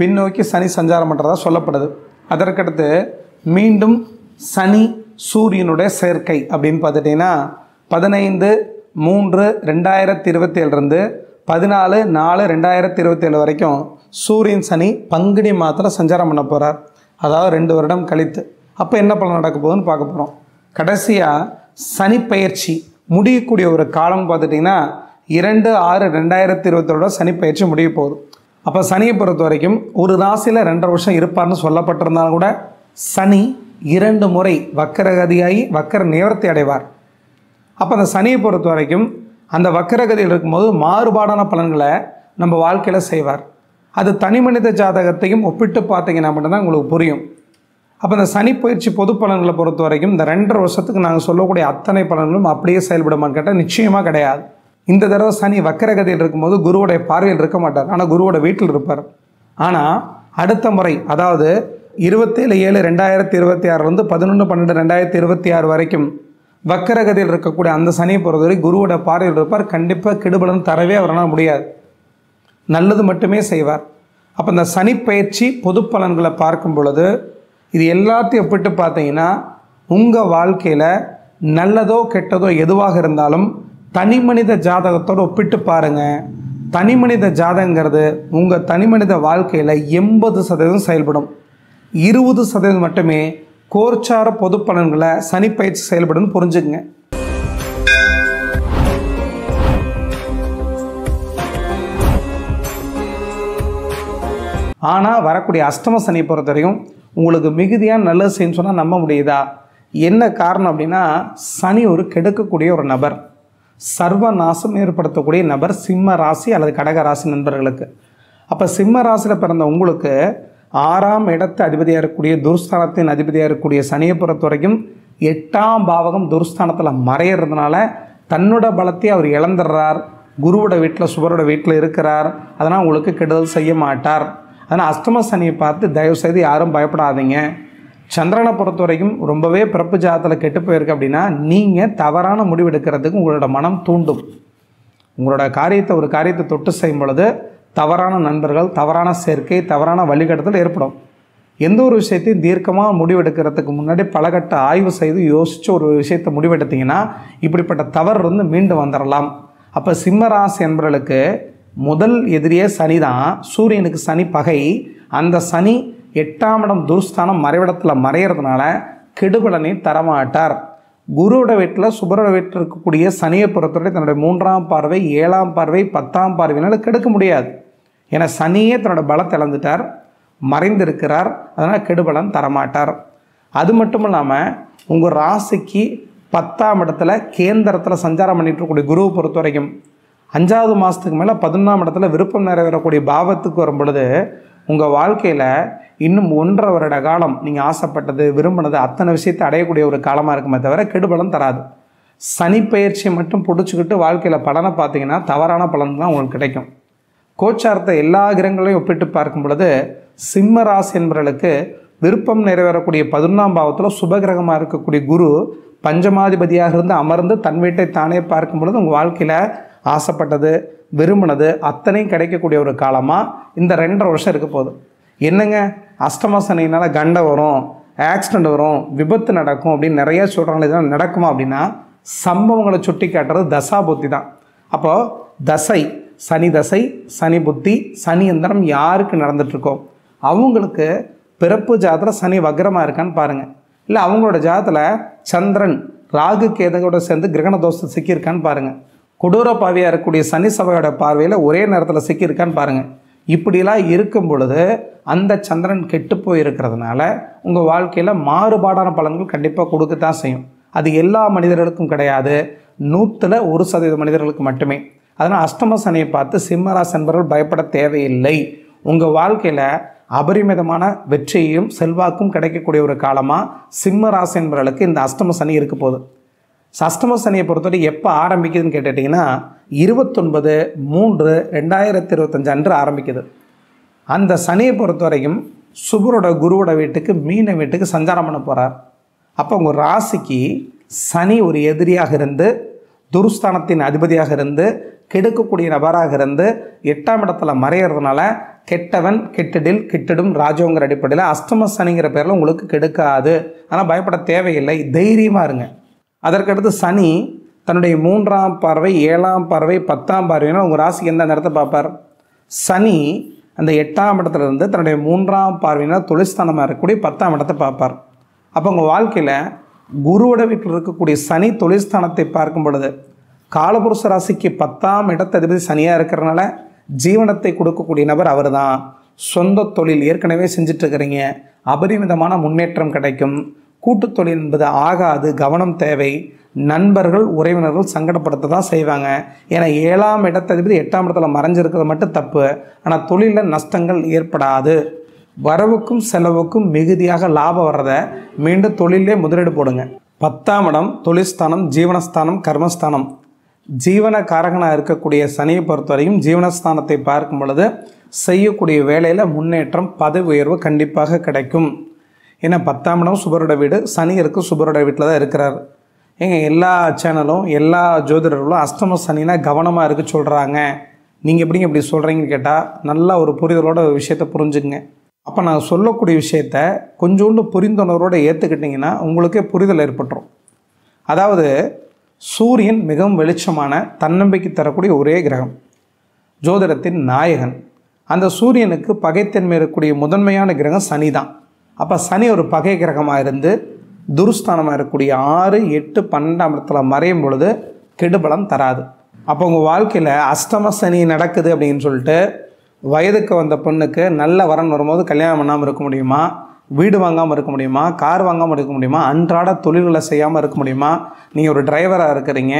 பின்னோக்கி சனி சஞ்சாரம் பண்ணுறதா சொல்லப்படுது. அதற்கடுத்து மீண்டும் சனி சூரியனுடைய சேர்க்கை அப்படின்னு பார்த்துட்டிங்கன்னா 15/3/2027 14/4/2027 வரைக்கும் சூரியன் சனி பங்குனி மாதத்தில் சஞ்சாரம் பண்ண போகிறார். அதாவது 2 வருடம் கழித்து. அப்போ என்ன பலன் நடக்க போகுதுன்னு பார்க்க போகிறோம். கடைசியாக சனி பயிற்சி முடியக்கூடிய ஒரு காலம் பார்த்துட்டிங்கன்னா 2/6/2027 சனி பயிற்சி முடிய போகுது. அப்போ சனியை பொறுத்த வரைக்கும் ஒரு ராசியில் 2.5 வருஷம் இருப்பார்னு சொல்லப்பட்டிருந்தாலும் கூட சனி 2 முறை வக்கரகதியாகி வக்கர நிவர்த்தி அடைவார். அப்போ அந்த சனியை பொறுத்த வரைக்கும் அந்த வக்கரகதியில் இருக்கும்போது மாறுபாடான பலன்களை நம்ம வாழ்க்கையில் செய்வார். அது தனி மனித ஜாதகத்தையும் ஒப்பிட்டு பார்த்தீங்கன்னா மட்டும்தான் உங்களுக்கு புரியும். அப்போ இந்த சனி பயிற்சி பொது பலன்களை பொறுத்த வரைக்கும் இந்த 2.5 வருஷத்துக்கு நாங்கள் சொல்லக்கூடிய அத்தனை பலன்களும் அப்படியே செயல்படுமான்னு கேட்டால் நிச்சயமாக கிடையாது. இந்த தடவை சனி வக்கரகதியில் இருக்கும்போது குருவுடைய பார்வையில் இருக்க மாட்டார், ஆனால் குருவோட வீட்டில் இருப்பார். ஆனால் அடுத்த முறை அதாவது 27/7/2026 11/12/2026 வரைக்கும் வக்கரகதியில் இருக்கக்கூடிய அந்த சனியை பொறுத்தவரை குருவோட பார்வையில் இருப்பார். கண்டிப்பாக கெடுபலன் தரவே அவரால் முடியாது, நல்லது மட்டுமே செய்வார். அப்போ இந்த சனி பயிற்சி பொது பலன்களை பார்க்கும் பொழுது இது எல்லாத்தையும் ஒப்பிட்டு பார்த்தீங்கன்னா உங்கள் வாழ்க்கையில் நல்லதோ கெட்டதோ எதுவாக இருந்தாலும் தனி மனித ஜாதகத்தோடு ஒப்பிட்டு பாருங்கள். தனி மனித ஜாதகங்கிறது உங்கள் தனி மனித வாழ்க்கையில் 80% செயல்படும், 20% மட்டுமே கோர்ச்சார பொது பலன்களை சனி பயிற்சி செயல்படும் புரிஞ்சுக்குங்க. ஆனால் வரக்கூடிய அஷ்டம சனியை பொறுத்த வரைக்கும் உங்களுக்கு மிகுதியாக நல்லது செய்யணும்னு சொன்னால் நம்ப முடியுதா? என்ன காரணம் அப்படின்னா சனி ஒரு கெடுக்கக்கூடிய ஒரு நபர், சர்வ நாசம் ஏற்படுத்தக்கூடிய நபர் சிம்ம ராசி அல்லது கடக ராசி நண்பர்களுக்கு. அப்போ சிம்ம ராசியில் பிறந்த உங்களுக்கு 6ஆம் இடத்து அதிபதியாக இருக்கக்கூடிய துர்ஸ்தானத்தின் அதிபதியாக இருக்கக்கூடிய சனியை பொறுத்த வரைக்கும் 8ஆம் பாவகம் துர்ஸ்தானத்தில் மறையிறதுனால தன்னோட பலத்தை அவர் இழந்துடுறார். குருவோட வீட்டில் சுபரோட வீட்டில் இருக்கிறார், அதனால் உங்களுக்கு கெடுதல் செய்ய மாட்டார். அதனால் அஷ்டம சனியை பார்த்து தயவுசெய்து யாரும் பயப்படாதீங்க. சந்திரனை பொறுத்த வரைக்கும் ரொம்பவே பிறப்பு ஜாதத்தில் கெட்டு போயிருக்கு அப்படின்னா நீங்கள் தவறான முடிவு எடுக்கிறதுக்கு உங்களோட மனம் தூண்டும். உங்களோட ஒரு காரியத்தை தொட்டு செய்யும் பொழுது தவறான நண்பர்கள், தவறான சேர்க்கை, தவறான வழிகட்டுதல் ஏற்படும். எந்த ஒரு விஷயத்தையும் தீர்க்கமாக முடிவெடுக்கிறதுக்கு முன்னாடி பலகட்ட ஆய்வு செய்து யோசித்து ஒரு விஷயத்தை முடிவெடுத்திங்கன்னா இப்படிப்பட்ட தவறு மீண்டு வந்துடலாம். அப்போ சிம்மராசி என்பவர்களுக்கு முதல் எதிரியே சனி தான். சூரியனுக்கு சனி பகை. அந்த சனி 8ஆம் இடம் துர்ஸ்தானம் மறைவிடத்தில் மறையிறதுனால கெடுபலனை தரமாட்டார். குருவோட வீட்டில் சுபரோட வீட்டில் இருக்கக்கூடிய சனியை பொறுத்தவரை தன்னுடைய 3ஆம் பார்வை, 7ஆம் பார்வை, 10ஆம் பார்வையினால் கெடுக்க முடியாது. ஏன்னா சனியே தன்னோட பலத்தை இழந்துட்டார், மறைந்திருக்கிறார். அதனால் கெடுபலன் தரமாட்டார். அது மட்டும் இல்லாமல் உங்கள் ராசிக்கு 10ஆம் இடத்துல கேந்திரத்தில் சஞ்சாரம் பண்ணிட்டு இருக்கக்கூடிய குருவை பொறுத்த வரைக்கும் 5வது மாதத்துக்கு மேலே 11ஆம் இடத்துல விருப்பம் நிறைவேறக்கூடிய பாவத்துக்கு வரும் பொழுது உங்கள் வாழ்க்கையில் இன்னும் 1.5 வருட காலம் நீங்கள் ஆசைப்பட்டது விரும்பினது அத்தனை விஷயத்தை அடையக்கூடிய ஒரு காலமாக இருக்குமே தவிர கெடுபலன் தராது. சனி பயிற்சியை மட்டும் பிடிச்சிக்கிட்டு வாழ்க்கையில் பலனை பார்த்தீங்கன்னா தவறான பலன் தான் உங்களுக்கு கிடைக்கும். கோச்சாரத்தை எல்லா கிரகங்களையும் ஒப்பிட்டு பார்க்கும் பொழுது சிம்ம ராசி என்பவர்களுக்கு விருப்பம் நிறைவேறக்கூடிய 11ஆம் பாவத்தில் சுபகிரகமாக இருக்கக்கூடிய குரு பஞ்சமாதிபதியாக இருந்து அமர்ந்து தன் வீட்டை தானே பார்க்கும் பொழுது உங்கள் வாழ்க்கையில் ஆசைப்பட்டது விரும்பினது அத்தனையும் கிடைக்கக்கூடிய ஒரு காலமாக இந்த 2.5 வருஷம் இருக்க போகுது. என்னங்க அஷ்டம சனியினால் கண்டை வரும், ஆக்சிடெண்ட் வரும், விபத்து நடக்கும் அப்படின்னு நிறைய சொல்கிறாங்களே, இதெல்லாம் நடக்குமா அப்படின்னா சம்பவங்களை சுட்டி காட்டுறது தசா புத்தி தான். அப்போது தசை, சனி தசை, சனி புத்தி, சனி எந்திரம் யாருக்கு நடந்துகிட்ருக்கோ அவங்களுக்கு பிறப்பு ஜாதத்தில் சனி வக்ரமாக இருக்கான்னு பாருங்கள். இல்லை அவங்களோட ஜாதத்தில் சந்திரன் ராகு கேதுகளோட சேர்ந்து கிரகண தோஷம் சிக்கியிருக்கான்னு பாருங்கள். கொடூர பாவியாக இருக்கக்கூடிய சனி சபையோட பார்வையில் ஒரே நேரத்தில் சிக்கியிருக்கான்னு பாருங்கள். இப்படிலாம் இருக்கும் பொழுது அந்த சந்திரன் கெட்டு போயிருக்கிறதுனால உங்கள் வாழ்க்கையில் மாறுபாடான பலன்கள் கண்டிப்பாக கொடுக்கத்தான் செய்யும். அது எல்லா மனிதர்களுக்கும் கிடையாது, 100% மனிதர்களுக்கு மட்டுமே. அதனால் அஷ்டம சனியை பார்த்து சிம்மராசி என்பவர்கள் பயப்பட தேவையில்லை. உங்கள் வாழ்க்கையில் அபரிமிதமான வெற்றியும் செல்வாக்கும் கிடைக்கக்கூடிய ஒரு காலமாக சிம்ம ராசி என்பவர்களுக்கு இந்த அஷ்டம சனி இருக்க போகுது. அஷ்டம சனியை பொறுத்தவரை எப்போ ஆரம்பிக்குதுன்னு கேட்டுட்டிங்கன்னா 29/3/2025 அன்று ஆரம்பிக்குது. அந்த சனியை பொறுத்த வரைக்கும் சுபரோட குருவோட வீட்டுக்கு மீன வீட்டுக்கு சஞ்சாரம் பண்ண போகிறார். அப்போ உங்கள் ராசிக்கு சனி ஒரு எதிரியாக இருந்து துருஸ்தானத்தின் அதிபதியாக இருந்து கெடுக்கக்கூடிய நபராக இருந்து 8ஆம் இடத்துல மறையிறதுனால கெட்டவன் கெட்டிடில் கெட்டிடும் ராஜோங்கிற அடிப்படையில் அஷ்டம சனிங்கிற பேரில் உங்களுக்கு கெடுக்காது. ஆனால் பயப்பட தேவையில்லை, தைரியமாக இருங்க. அதற்கடுத்து சனி தன்னுடைய 3ஆம் பார்வை 7ஆம் பார்வை 10ஆம் பார்வையினால் உங்கள் ராசிக்கு எந்த இடத்தை பார்ப்பார்? சனி அந்த 8ஆம் இடத்துல இருந்து தன்னுடைய 3ஆம் பார்வையினால் தொழில்ஸ்தானமாக இருக்கக்கூடிய 10ஆம் இடத்தை பார்ப்பார். அப்போ உங்கள் வாழ்க்கையில் குருவோட வீட்டில் இருக்கக்கூடிய சனி தொழில்ஸ்தானத்தை பார்க்கும் பொழுது காலபுருஷ ராசிக்கு 10ஆம் இடத்த அதிபதி சனியாக இருக்கிறனால ஜீவனத்தை கொடுக்கக்கூடிய நபர் அவர் தான். சொந்த தொழில் ஏற்கனவே செஞ்சிட்ருக்கிறீங்க, அபரிமிதமான முன்னேற்றம் கிடைக்கும். கூட்டு தொழில் என்பது ஆகாது, கவனம் தேவை. நண்பர்கள் உறவினர்கள் சங்கடப்படுத்த தான் செய்வாங்க. ஏன்னா 7ஆம் இடத்ததிபதி 8ஆம் இடத்துல மறைஞ்சிருக்கிறது மட்டும் தப்பு. ஆனால் தொழிலில் நஷ்டங்கள் ஏற்படாது. வரவுக்கும் செலவுக்கும் மிகுதியாக லாபம் வர்றதை மீண்டும் தொழிலே முதலீடு போடுங்க. 10ஆம் இடம் தொழில்ஸ்தானம், ஜீவனஸ்தானம், கர்மஸ்தானம். ஜீவன காரகனாக இருக்கக்கூடிய சனியை பொறுத்தவரையும் ஜீவனஸ்தானத்தை பார்க்கும் பொழுது செய்யக்கூடிய வேலையில் முன்னேற்றம், பதவி உயர்வு கண்டிப்பாக கிடைக்கும். ஏன்னா 10ஆம் இடம் சுபரோட வீடு, சனி இருக்குது சுபரோட வீட்டில் தான் இருக்கிறார். எல்லா சேனலும் எல்லா ஜோதிடர்களும் அஷ்டம சனினா கவனமாக இருக்க சொல்கிறாங்க. நீங்கள் எப்படிங்க இப்படி சொல்கிறீங்கன்னு கேட்டால் நல்லா ஒரு புரிதலோட ஒரு விஷயத்தை புரிஞ்சுங்க. அப்போ நான் சொல்லக்கூடிய விஷயத்த கொஞ்சோண்டு புரிந்துணர்வோடு ஏற்றுக்கிட்டிங்கன்னா உங்களுக்கே புரிதல் ஏற்பட்டுரும். அதாவது சூரியன் மிகவும் வெளிச்சமான தன்னம்பிக்கை தரக்கூடிய ஒரே கிரகம், ஜோதிடத்தின் நாயகன். அந்த சூரியனுக்கு பகைத்தன்மை இருக்கக்கூடிய முதன்மையான கிரகம் சனி தான். அப்போ சனி ஒரு பகை கிரகமாக இருந்து துருஸ்தானமாக இருக்கக்கூடிய 6, 8, 12ஆம் இடத்துல மறையும் பொழுது கெடுபலம் தராது. அப்போ உங்கள் வாழ்க்கையில் அஷ்டம சனி நடக்குது அப்படின்னு சொல்லிட்டு வயதுக்கு வந்த பொண்ணுக்கு நல்ல வரன் வரும்போது கல்யாணம் பண்ணாமல் இருக்க முடியுமா? வீடு வாங்காமல் இருக்க முடியுமா? கார் வாங்காமல் இருக்க முடியுமா? அன்றாட தொழில்களை செய்யாமல் இருக்க முடியுமா? நீங்கள் ஒரு டிரைவராக இருக்கிறீங்க,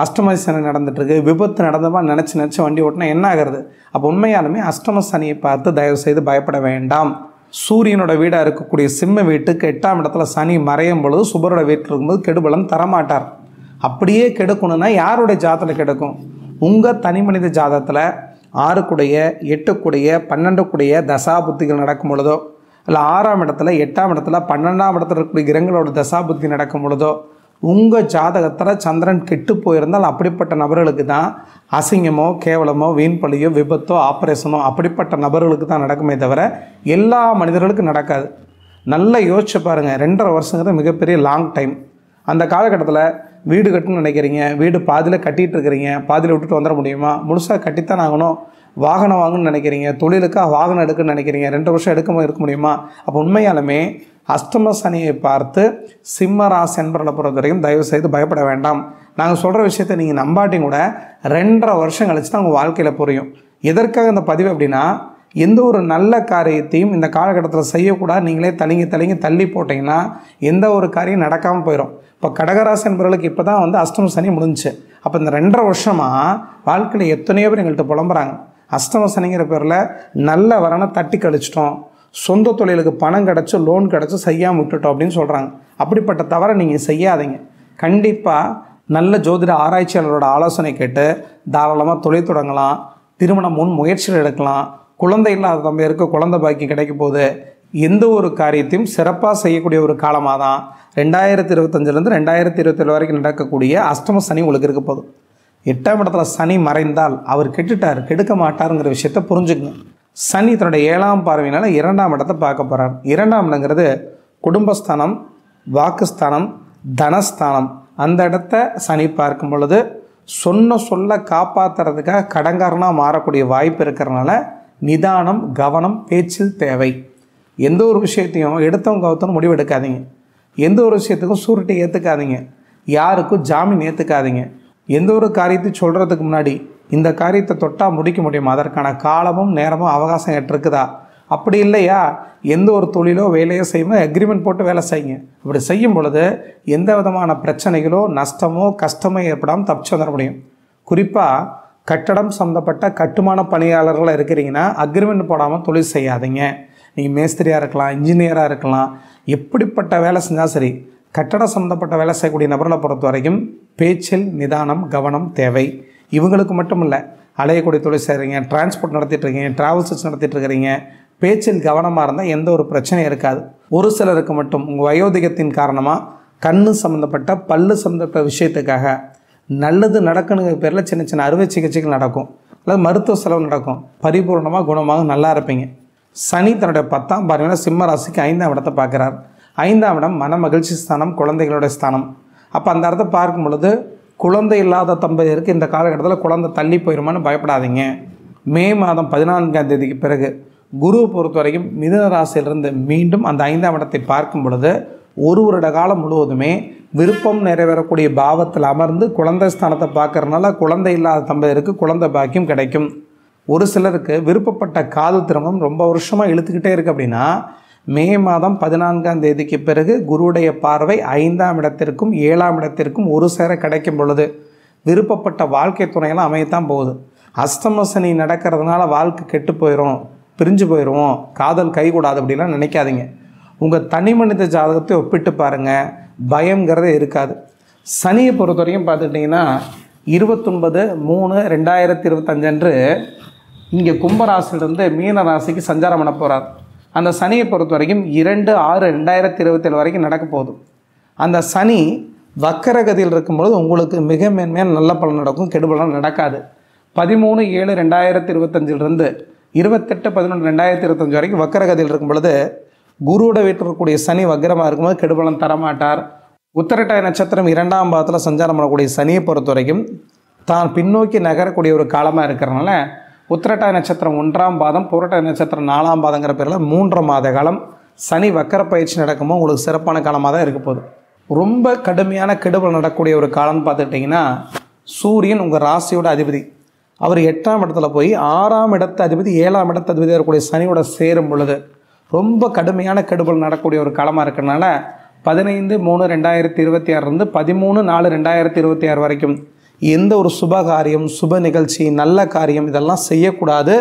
அஷ்டம சனி நடந்துட்டுருக்கு, விபத்து நடந்தப்பா நினச்சி வண்டி ஓட்டினா என்ன ஆகிறது? அப்போ உண்மையாலுமே அஷ்டம சனியை பார்த்து தயவு செய்து பயப்பட வேண்டாம். சூரியனோட வீடாக இருக்கக்கூடிய சிம்ம வீட்டுக்கு 8ஆம் இடத்துல சனி மறையும் பொழுது சுபரோட வீட்டில் இருக்கும்போது கெடுபலம் தரமாட்டார். அப்படியே கெடுக்கணும்னா யாருடைய ஜாதத்தில் கெடுக்கும்? உங்கள் தனி மனித ஜாதகத்தில் 6 கூடைய 8 கூடைய 12 கூடைய தசா புத்திகள் நடக்கும் பொழுதோ, இல்லை 6ஆம் இடத்துல 8ஆம் இடத்துல 12ஆம் இடத்துல இருக்கக்கூடிய கிரகங்களோட தசா புத்தி நடக்கும் பொழுதோ உங்கள் ஜாதகத்தில் சந்திரன் கெட்டு போயிருந்தால் அப்படிப்பட்ட நபர்களுக்கு தான் அசிங்கமோ கேவலமோ வீண்பழியோ விபத்தோ ஆப்ரேஷனோ அப்படிப்பட்ட நபர்களுக்கு தான் நடக்குமே தவிர எல்லா மனிதர்களுக்கும் நடக்காது. நல்லா யோசிச்சு பாருங்கள். 2.5 வருஷங்கிறது மிகப்பெரிய லாங் டைம். அந்த காலகட்டத்தில் வீடு கட்டணும்னு நினைக்கிறீங்க, வீடு பாதியில் கட்டிகிட்டு இருக்கிறீங்க, பாதியில் விட்டுட்டு வந்துட முடியுமா? முழுசாக கட்டித்தான் ஆகணும். வாகனம் வாங்கணும்னு நினைக்கிறீங்க, தொழிலுக்காக வாகனம் எடுக்குன்னு நினைக்கிறீங்க, 2 வருஷம் இருக்க முடியுமா? அப்போ உண்மையாலுமே அஷ்டம சனியை பார்த்து சிம்ம ராசி என்பவர்களை பொறுத்த வரைக்கும் தயவு செய்து பயப்பட வேண்டாம். நாங்கள் சொல்கிற விஷயத்தை நீங்கள் நம்பாட்டியும் கூட 2.5 வருஷம் கழிச்சு தான் உங்கள் வாழ்க்கையில் புரியும். எதற்காக இந்த பதிவு அப்படின்னா, எந்த ஒரு நல்ல காரியத்தையும் இந்த காலகட்டத்தில் செய்யக்கூடாது. நீங்களே தள்ளி போட்டிங்கன்னா எந்த ஒரு காரியம் நடக்காமல் போயிடும். இப்போ கடகராசி என்பவர்களுக்கு இப்போ தான் அஷ்டம சனி முடிஞ்சிச்சு. அப்போ இந்த 2.5 வருஷமாக வாழ்க்கையில் எத்தனையோ பேர் எங்கள்கிட்ட புலம்புறாங்க. அஷ்டம சனிங்கிற பேரில் நல்ல வரனை தட்டி கழிச்சிட்டோம், சொந்த தொழிலுக்கு பணம் கிடச்சி லோன் கிடச்சி செய்யாமல் விட்டுட்டோம் அப்படின்னு சொல்கிறாங்க. அப்படிப்பட்ட தவறை நீங்கள் செய்யாதீங்க. கண்டிப்பாக நல்ல ஜோதிட ஆராய்ச்சியாளரோட ஆலோசனை கேட்டு தாராளமாக தொழில் தொடங்கலாம், திருமணம் முன் முயற்சிகள் எடுக்கலாம். குழந்தை இல்லாத தம்பையருக்கு குழந்தை பாக்கி கிடைக்க போது எந்த ஒரு காரியத்தையும் சிறப்பாக செய்யக்கூடிய ஒரு காலமாக தான் 2025 2027 வரைக்கும் நடக்கக்கூடிய அஷ்டம சனி உங்களுக்கு இருக்க போதும். 8ஆம் இடத்துல சனி மறைந்தால் அவர் கெட்டுட்டார், கெடுக்க மாட்டாருங்கிற விஷயத்தை புரிஞ்சுக்கங்க. சனி தன்னுடைய 7ஆம் பார்வையினால் 2ஆம் இடத்தை பார்க்க போகிறார். 2ஆம் இடங்கிறது குடும்பஸ்தானம், வாக்குஸ்தானம், தனஸ்தானம். அந்த இடத்த சனி பார்க்கும் பொழுது சொல்ல காப்பாற்றுறதுக்காக கடங்காரனாக மாறக்கூடிய வாய்ப்பு இருக்கிறனால நிதானம், கவனம், பேச்சில் தேவை. எந்த ஒரு விஷயத்தையும் எடுத்தவங்க கவுத்தணும் முடிவு எடுக்காதீங்க. எந்த ஒரு விஷயத்துக்கும் சூரிட்டை ஏற்றுக்காதீங்க. யாருக்கும் ஜாமீன் ஏற்றுக்காதீங்க. எந்த ஒரு காரியத்தை சொல்கிறதுக்கு முன்னாடி இந்த காரியத்தை தொட்டால் முடிக்க முடியுமா, அதற்கான காலமும் நேரமும் அவகாசம் இருக்குதா? அப்படி இல்லையா, எந்த ஒரு தொழிலோ வேலையோ செய்யும்போது அக்ரிமெண்ட் போட்டு வேலை செய்யுங்க. அப்படி செய்யும் பொழுது எந்த விதமான பிரச்சனைகளோ நஷ்டமோ கஷ்டமோ ஏற்படாமல் தப்பிச்சு வந்துட முடியும். குறிப்பாக கட்டடம் சம்மந்தப்பட்ட கட்டுமான பணியாளர்களாக இருக்கிறீங்கன்னா அக்ரிமெண்ட் போடாமல் தொழில் செய்யாதீங்க. நீங்கள் மேஸ்திரியாக இருக்கலாம், இன்ஜினியராக இருக்கலாம், எப்படிப்பட்ட வேலை செஞ்சால் சரி, கட்டடம் சம்மந்தப்பட்ட வேலை செய்யக்கூடிய நபர்களை பொறுத்த வரைக்கும் பேச்சில் நிதானம், கவனம் தேவை. இவங்களுக்கு மட்டும் இல்லை, அலையக்கூடிய தொழில் செய்கிறீங்க, டிரான்ஸ்போர்ட் நடத்திட்டுருக்கீங்க, ட்ராவல்ஸ் நடத்திட்டுருக்கிறீங்க, பேச்சில் கவனமாக இருந்தால் எந்த ஒரு பிரச்சனையும் இருக்காது. ஒரு சிலருக்கு மட்டும் உங்கள் வயோதிகத்தின் காரணமாக கண்ணு சம்மந்தப்பட்ட பல்லு சம்மந்தப்பட்ட விஷயத்துக்காக நல்லது நடக்கணுங்கிற பேரில் சின்ன சின்ன அறுவை சிகிச்சைகள் நடக்கும், அல்லது மருத்துவ செலவு நடக்கும். பரிபூர்ணமாக குணமாக நல்லா இருப்பீங்க. சனி தன்னுடைய 10ஆம் பார்வையில் சிம்ம ராசிக்கு 5ஆம் இடத்தை பார்க்குறார். 5ஆம் இடம் மன மகிழ்ச்சி ஸ்தானம், குழந்தைகளுடைய ஸ்தானம். அப்போ அந்த இடத்தை பார்க்கும் பொழுது குழந்தை இல்லாத தம்பதியருக்கு இந்த காலகட்டத்தில் குழந்தை தள்ளி போயிடுமான்னு பயப்படாதீங்க. மே மாதம் 14ஆம் தேதிக்கு பிறகு குருவை பொறுத்த வரைக்கும் மிதுன ராசியிலிருந்து மீண்டும் அந்த 5ஆம் இடத்தை பார்க்கும் பொழுது ஒரு வருட காலம் முழுவதுமே விருப்பம் நிறைவேறக்கூடிய பாவத்தில் அமர்ந்து குழந்தை ஸ்தானத்தை பார்க்கறதுனால குழந்தை இல்லாத தம்பதியருக்கு குழந்தை பாக்கியம் கிடைக்கும். ஒரு சிலருக்கு விருப்பப்பட்ட காதல் திருமணம் ரொம்ப வருஷமாக இழுத்துக்கிட்டே இருக்குது அப்படின்னா மே மாதம் 14ஆம் தேதிக்கு பிறகு குருவுடைய பார்வை 5ஆம் இடத்திற்கும் 7ஆம் இடத்திற்கும் ஒரு சேர கிடைக்கும் பொழுது விருப்பப்பட்ட வாழ்க்கை துணையெல்லாம் அமையத்தான் போகுது. அஷ்டம சனி நடக்கிறதுனால வாழ்க்கை கெட்டு போயிடும், பிரிஞ்சு போயிடுவோம், காதல் கைகூடாது அப்படிலாம் நினைக்காதீங்க. உங்கள் தனி மனித ஜாதகத்தை ஒப்பிட்டு பாருங்கள், பயங்கிறதே இருக்காது. சனியை பொறுத்த வரைக்கும் பார்த்துக்கிட்டிங்கன்னா 29/3/2025 அன்று இங்கே கும்பராசிலிருந்து மீன ராசிக்கு சஞ்சாரம் பண்ண போகிறார். அந்த சனியை பொறுத்த வரைக்கும் 2/6/2027 வரைக்கும் நடக்க போகுது. அந்த சனி வக்கரகதியில் இருக்கும்பொழுது உங்களுக்கு மிக மேன்மையான நல்ல பலன் நடக்கும், கெடுபலன் நடக்காது. 13/7/2025 28/11/2025 வரைக்கும் வக்கரகதியில் இருக்கும் பொழுது குருவோட வீட்டில் இருக்கக்கூடிய சனி வக்கரமாக இருக்கும்போது கெடுபலன் தரமாட்டார். உத்திரட்டாதி நட்சத்திரம் 2ஆம் பாதத்தில் சஞ்சாரம் பண்ணக்கூடிய சனியை பொறுத்த வரைக்கும் தான் பின்னோக்கி நகரக்கூடிய ஒரு காலமாக இருக்கிறனால உத்திரட்டாதி நட்சத்திரம் 1ஆம் பாதம், புரட்டாதி நட்சத்திரம் 4ஆம் பாதங்கிற பேரில் 3 மாத காலம் சனி வக்கர பயிற்சி நடக்கும்போது உங்களுக்கு சிறப்பான காலமாக தான் இருக்க போகுது. ரொம்ப கடுமையான கெடுபல் நடக்கக்கூடிய ஒரு காலம்னு பார்த்துக்கிட்டிங்கன்னா சூரியன் உங்கள் ராசியோட அதிபதி, அவர் 8ஆம் இடத்துல போய் 6ஆம் இடத்து அதிபதி 7ஆம் இடத்து அதிபதி இருக்கக்கூடிய சனியோட சேரும் பொழுது ரொம்ப கடுமையான கெடுபல் நடக்கக்கூடிய ஒரு காலமாக இருக்கிறனால 15/3/2026 13/4/2026 வரைக்கும் எந்த ஒரு சுப காரியம், சுப நிகழ்ச்சி, நல்ல காரியம் இதெல்லாம் செய்யக்கூடாது.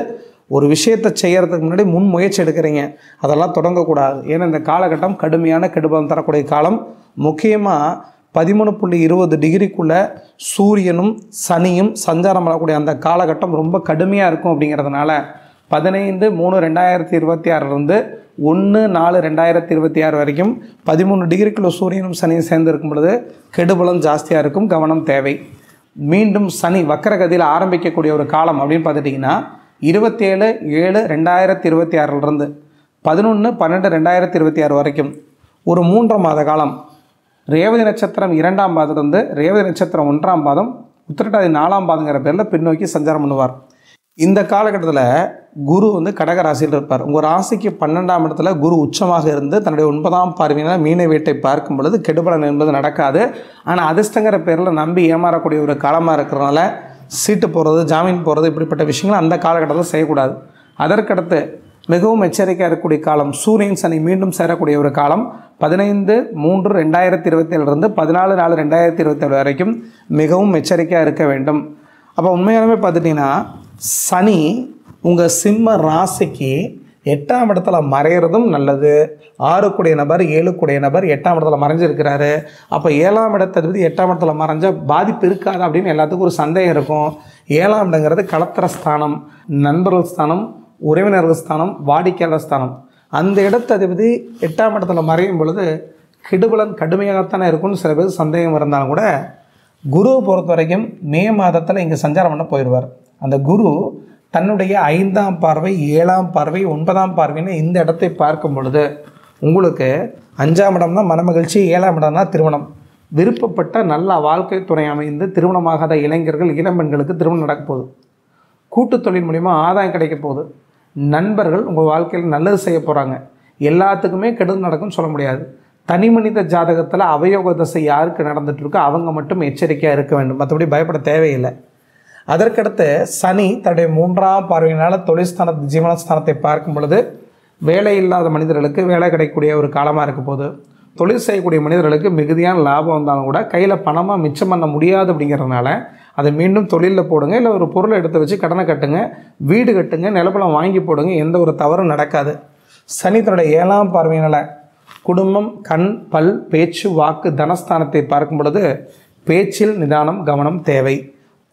ஒரு விஷயத்தை செய்கிறதுக்கு முன்னாடி முன் முயற்சி எடுக்கிறீங்க, அதெல்லாம் தொடங்கக்கூடாது. ஏன்னா இந்த காலகட்டம் கடுமையான கெடுபலம் தரக்கூடிய காலம். முக்கியமாக 13.20 டிகிரிக்குள்ளே சூரியனும் சனியும் சஞ்சாரம் பண்ணக்கூடிய அந்த காலகட்டம் ரொம்ப கடுமையாக இருக்கும். அப்படிங்கிறதுனால 15/3/2026 1/4/2026 வரைக்கும் 13 டிகிரிக்குள்ள சூரியனும் சனியும் சேர்ந்து இருக்கும் பொழுது கெடுபலம் ஜாஸ்தியாக இருக்கும், கவனம் தேவை. மீண்டும் சனி வக்கரகதியில் ஆரம்பிக்கக்கூடிய ஒரு காலம் அப்படின்னு பார்த்துட்டிங்கன்னா 27/7/2026 11/12/2026 வரைக்கும் ஒரு 3 மாத காலம் ரேவதி நட்சத்திரம் 2ஆம் பாதத்திலிருந்து ரேவதி நட்சத்திரம் 1ஆம் பாதம், உத்திரட்டாதி 4ஆம் பாதங்கிற பேரில் பின்னோக்கி சஞ்சாரம் பண்ணுவார். இந்த காலகட்டத்தில் குரு கடக ராசியில் இருப்பார். உங்கள் ராசிக்கு 12ஆம் இடத்துல குரு உச்சமாக இருந்து தன்னுடைய 9ஆம் பார்வையினால் மீன வீட்டை பார்க்கும் பொழுது கெடுபலன் என்பது நடக்காது. ஆனால் அதிர்ஷ்டங்கிற பேரில் நம்பி ஏமாறக்கூடிய ஒரு காலமாக இருக்கிறதுனால சீட்டு போகிறது, ஜாமீன் போகிறது, இப்படிப்பட்ட விஷயங்கள் அந்த காலகட்டத்தில் செய்யக்கூடாது. அதற்கடுத்து மிகவும் எச்சரிக்கையாக இருக்கக்கூடிய காலம் சூரியன் சனி மீண்டும் சேரக்கூடிய ஒரு காலம் 15/3/2027 14/4/2027 வரைக்கும் மிகவும் எச்சரிக்கையாக இருக்க வேண்டும். அப்போ உண்மையாலுமே பார்த்துட்டிங்கன்னா சனி உங்கள் சிம்ம ராசிக்கு 8ஆம் இடத்துல மறைகிறதும் நல்லது. 6 கூடிய நபர் 7 கூடிய நபர் 8ஆம் இடத்துல மறைஞ்சிருக்கிறாரு. அப்போ 7ஆம் இடத்தை 8ஆம் இடத்துல மறைஞ்ச பாதிப்பு இருக்காது அப்படின்னு எல்லாத்துக்கும் ஒரு சந்தேகம் இருக்கும். 7ஆம் இடங்கிறது களத்திர ஸ்தானம், நண்பர்கள் ஸ்தானம், உறவினர்கள் ஸ்தானம், வாடிக்கையாளர் ஸ்தானம். அந்த இடத்த அதிபதி 8ஆம் இடத்துல மறையும் பொழுது கெடுபலன் கடுமையாகத்தானே இருக்கும்னு சில பேர் சந்தேகம் இருந்தாலும் கூட குருவை பொறுத்த வரைக்கும் மே மாதத்தில் இங்கே சஞ்சாரம் பண்ண போயிடுவார். அந்த குரு தன்னுடைய 5ஆம் பார்வை, 7ஆம் பார்வை, 9ஆம் பார்வைன்னு இந்த இடத்தை பார்க்கும் பொழுது உங்களுக்கு 5ஆம் இடம்னா மனமகிழ்ச்சி, 7ஆம் இடம்னா திருமணம். விருப்பப்பட்ட நல்ல வாழ்க்கை துணை அமைந்து திருமணமாகாத இளைஞர்கள், இளம்பெண்களுக்கு திருமணம் நடக்க போகுது. கூட்டு தொழில் மூலிமா ஆதாயம் கிடைக்க போகுது. நண்பர்கள் உங்கள் வாழ்க்கையில் நல்லது செய்ய போகிறாங்க. எல்லாத்துக்குமே கெடுதல் நடக்கும்னு சொல்ல முடியாது. தனி மனித ஜாதகத்தில் அவயோக தசை யாருக்கு நடந்துகிட்ருக்கோ அவங்க மட்டும் எச்சரிக்கையாக இருக்க வேண்டும், மற்றபடி பயப்பட தேவையில்லை. அதற்கடுத்து சனி தன்னுடைய 3ஆம் பார்வையினால் தொழில்ஸ்தானத்தை, ஜீவனஸ்தானத்தை பார்க்கும் பொழுது வேலை இல்லாத மனிதர்களுக்கு வேலை கிடைக்கக்கூடிய ஒரு காலமாக இருக்க போது. தொழில் செய்யக்கூடிய மனிதர்களுக்கு மிகுதியான லாபம் வந்தாலும் கூட கையில் பணமாக மிச்சம் பண்ண முடியாது அப்படிங்கிறதுனால அதை மீண்டும் தொழிலில் போடுங்க. இல்லை ஒரு பொருளை எடுத்து வச்சு கடனை கட்டுங்க, வீடு கட்டுங்க, நிலப்பலம் வாங்கி போடுங்க. எந்த ஒரு தவறும் நடக்காது. சனி தன்னுடைய 7ஆம் பார்வையினால் குடும்பம், கண், பல், பேச்சு, வாக்கு, தனஸ்தானத்தை பார்க்கும் பொழுது பேச்சில் நிதானம், கவனம் தேவை.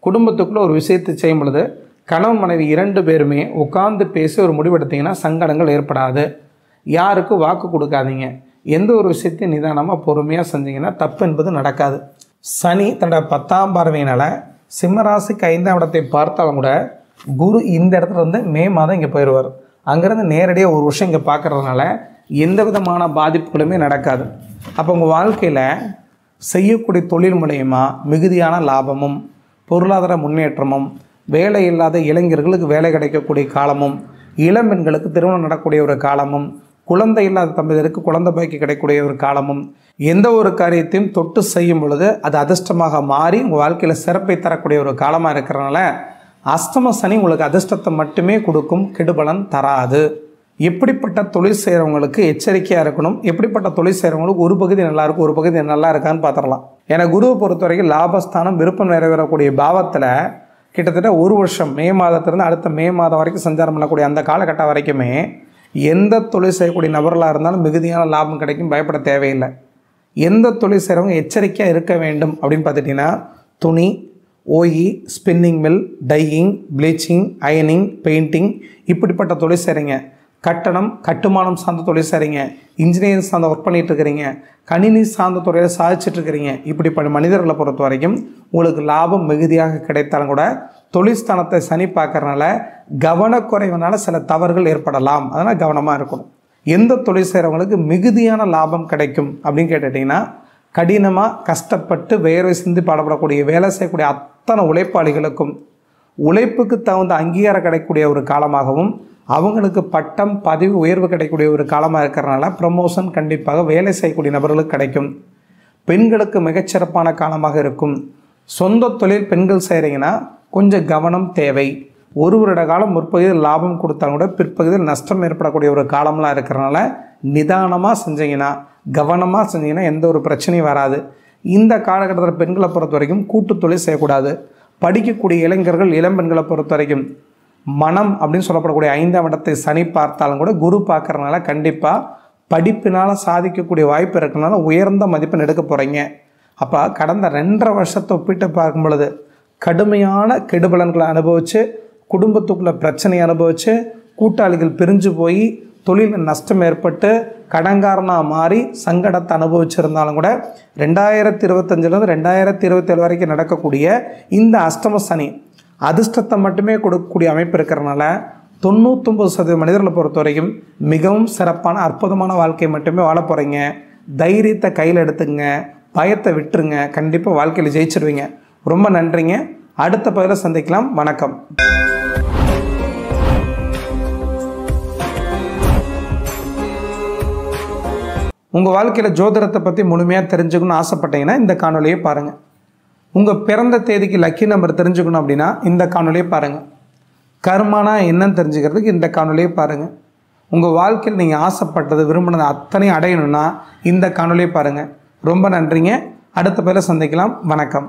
குடும்பத்துக்குள்ளே ஒரு விஷயத்தை செய்யும் பொழுது கணவன் மனைவி 2 பேருமே உட்கார்ந்து பேசி ஒரு முடிவெடுத்தீங்கன்னா சங்கடங்கள் ஏற்படாது. யாருக்கும் வாக்கு கொடுக்காதீங்க. எந்த ஒரு விஷயத்தையும் நிதானமாக பொறுமையாக செஞ்சீங்கன்னா தப்பு என்பது நடக்காது. சனி தன்னோட 10ஆம் பார்வையினால் சிம்மராசிக்கு 5ஆம் இடத்தை பார்த்தாலும் கூட குரு இந்த இடத்துல இருந்து மே மாதம் இங்கே போயிடுவார். அங்கேருந்து நேரடியாக ஒரு வருஷம் இங்கே பார்க்குறதுனால எந்த விதமான பாதிப்புகளுமே நடக்காது. அப்போ உங்கள் வாழ்க்கையில் செய்யக்கூடிய தொழில் மூலயமா மிகுதியான லாபமும் பொருளாதார முன்னேற்றமும், வேலை இல்லாத இளைஞர்களுக்கு வேலை கிடைக்கக்கூடிய காலமும், இளம் பெண்களுக்கு திருமணம் நடக்கக்கூடிய ஒரு காலமும், குழந்தை இல்லாத தம்பதியருக்கு குழந்தை பாய்க்கு கிடைக்கக்கூடிய ஒரு காலமும், எந்த ஒரு காரியத்தையும் தொட்டு செய்யும் பொழுது அது அதிர்ஷ்டமாக மாறி உங்கள் வாழ்க்கையில் சிறப்பை தரக்கூடிய ஒரு காலமாக இருக்கிறனால அஷ்டம சனி உங்களுக்கு அதிர்ஷ்டத்தை மட்டுமே கொடுக்கும், கெடுபலன் தராது. எப்படிப்பட்ட தொழில் செய்கிறவங்களுக்கு எச்சரிக்கையாக இருக்கணும், எப்படிப்பட்ட தொழில் செய்கிறவங்களுக்கு ஒரு பகுதி நல்லாயிருக்கும், ஒரு பகுதி நல்லா இருக்கான்னு பார்த்துடலாம். ஏன்னா குருவை பொறுத்த வரைக்கும் லாபஸ்தானம் விருப்பம் நிறைவேறக்கூடிய பாவத்தில் கிட்டத்தட்ட ஒரு வருஷம் மே மாதத்திலிருந்து அடுத்த மே மாதம் வரைக்கும் சஞ்சாரம் பண்ணக்கூடிய அந்த காலகட்டம் வரைக்குமே எந்த தொழில் செய்யக்கூடிய நபர்களாக இருந்தாலும் மிகுதியான லாபம் கிடைக்கும், பயப்பட தேவையில்லை. எந்த தொழில் செய்கிறவங்க எச்சரிக்கையாக இருக்க வேண்டும் அப்படின்னு பார்த்துட்டிங்கன்னா துணி, OE, spinning mill, dyeing, bleaching, அயனிங், பெயிண்டிங் இப்படிப்பட்ட தொழில் செய்கிறீங்க, கட்டடம் கட்டுமானம் சார்ந்த தொழில் செய்கிறீங்க, இன்ஜினியரிங் சார்ந்த ஒர்க் பண்ணிகிட்டு இருக்கிறீங்க, கணினி சார்ந்த துறையில் சாதிச்சிட்ருக்கிறீங்க, இப்படிப்பட்ட மனிதர்களை பொறுத்த வரைக்கும் உங்களுக்கு லாபம் மிகுதியாக கிடைத்தாலும் கூட தொழில் ஸ்தானத்தை சனி பார்க்கறனால கவனக்குறைவனால சில தவறுகள் ஏற்படலாம். அதனால் கவனமாக இருக்கணும். எந்த தொழில் செய்கிறவங்களுக்கு மிகுதியான லாபம் கிடைக்கும் அப்படின்னு கேட்டுட்டிங்கன்னா கடினமாக கஷ்டப்பட்டு வேர்வை சிந்தி பாடப்படக்கூடிய வேலை செய்யக்கூடிய அத்தனை உழைப்பாளிகளுக்கும் உழைப்புக்கு தகுந்த அங்கீகாரம் கிடைக்கக்கூடிய ஒரு காலமாகவும், அவங்களுக்கு பட்டம் பதவி உயர்வு கிடைக்கக்கூடிய ஒரு காலமாக இருக்கிறனால ப்ரமோஷன் கண்டிப்பாக வேலை செய்யக்கூடிய நபர்களுக்கு கிடைக்கும். பெண்களுக்கு மிகச்சிறப்பான காலமாக இருக்கும். சொந்த தொழில் பெண்கள் செய்கிறீங்கன்னா கொஞ்சம் கவனம் தேவை. ஒரு வருட காலம் முற்பகுதியில் லாபம் கொடுத்தாலும் கூட பிற்பகுதியில் நஷ்டம் ஏற்படக்கூடிய ஒரு காலம்லாம் இருக்கிறனால நிதானமாக செஞ்சீங்கன்னா, கவனமாக செஞ்சீங்கன்னா எந்த ஒரு பிரச்சனையும் வராது. இந்த காலகட்டத்தில் பெண்களை பொறுத்த வரைக்கும் கூட்டு தொழில் செய்யக்கூடாது. படிக்கக்கூடிய இளைஞர்கள், இளம்பெண்களை பொறுத்த வரைக்கும் மனம் அப்படின்னு சொல்லப்படக்கூடிய 5ஆம் இடத்தை சனி பார்த்தாலும் கூட குரு பார்க்கறதுனால கண்டிப்பாக படிப்பினால் சாதிக்கக்கூடிய வாய்ப்பு இருக்கிறனால உயர்ந்த மதிப்பெண் எடுக்க போகிறீங்க. அப்போ கடந்த 2.5 வருஷத்தை ஒப்பிட்டு பார்க்கும் பொழுது கடுமையான கெடுபலன்களை அனுபவித்து, குடும்பத்துக்குள்ளே பிரச்சனையை அனுபவித்து, கூட்டாளிகள் பிரிஞ்சு போய் தொழிலில் நஷ்டம் ஏற்பட்டு கடன்காரனாக மாறி சங்கடத்தை அனுபவிச்சிருந்தாலும் கூட 2025லேருந்து 2027 வரைக்கும் நடக்கக்கூடிய இந்த அஷ்டம சனி அதிர்ஷ்டத்தை மட்டுமே கொடுக்கக்கூடிய அமைப்பு இருக்கிறனால 99% மனிதர்களை பொறுத்த வரைக்கும் மிகவும் சிறப்பான அற்புதமான வாழ்க்கையை மட்டுமே வாழ போகிறீங்க. தைரியத்தை கையில் எடுத்துங்க, பயத்தை விட்டுருங்க, கண்டிப்பாக வாழ்க்கையில் ஜெயிச்சிருவீங்க. ரொம்ப நன்றிங்க. அடுத்த பதிவில் சந்திக்கலாம். வணக்கம். உங்கள் வாழ்க்கையில் ஜோதிடத்தை பற்றி முழுமையாக தெரிஞ்சுக்கணும்னு ஆசைப்பட்டீங்கன்னா இந்த காணொலியை பாருங்கள். உங்கள் பிறந்த தேதிக்கு லக்கி நம்பர் தெரிஞ்சுக்கணும் அப்படின்னா இந்த காணொலியை பாருங்கள். கர்மானா என்னன்னு தெரிஞ்சுக்கிறதுக்கு இந்த காணொலியை பாருங்கள். உங்கள் வாழ்க்கையில் நீங்கள் ஆசைப்பட்டது, விரும்பினது அத்தனையும் அடையணும்னா இந்த காணொலியை பாருங்கள். ரொம்ப நன்றிங்க. அடுத்த பதிவில் சந்திக்கலாம். வணக்கம்.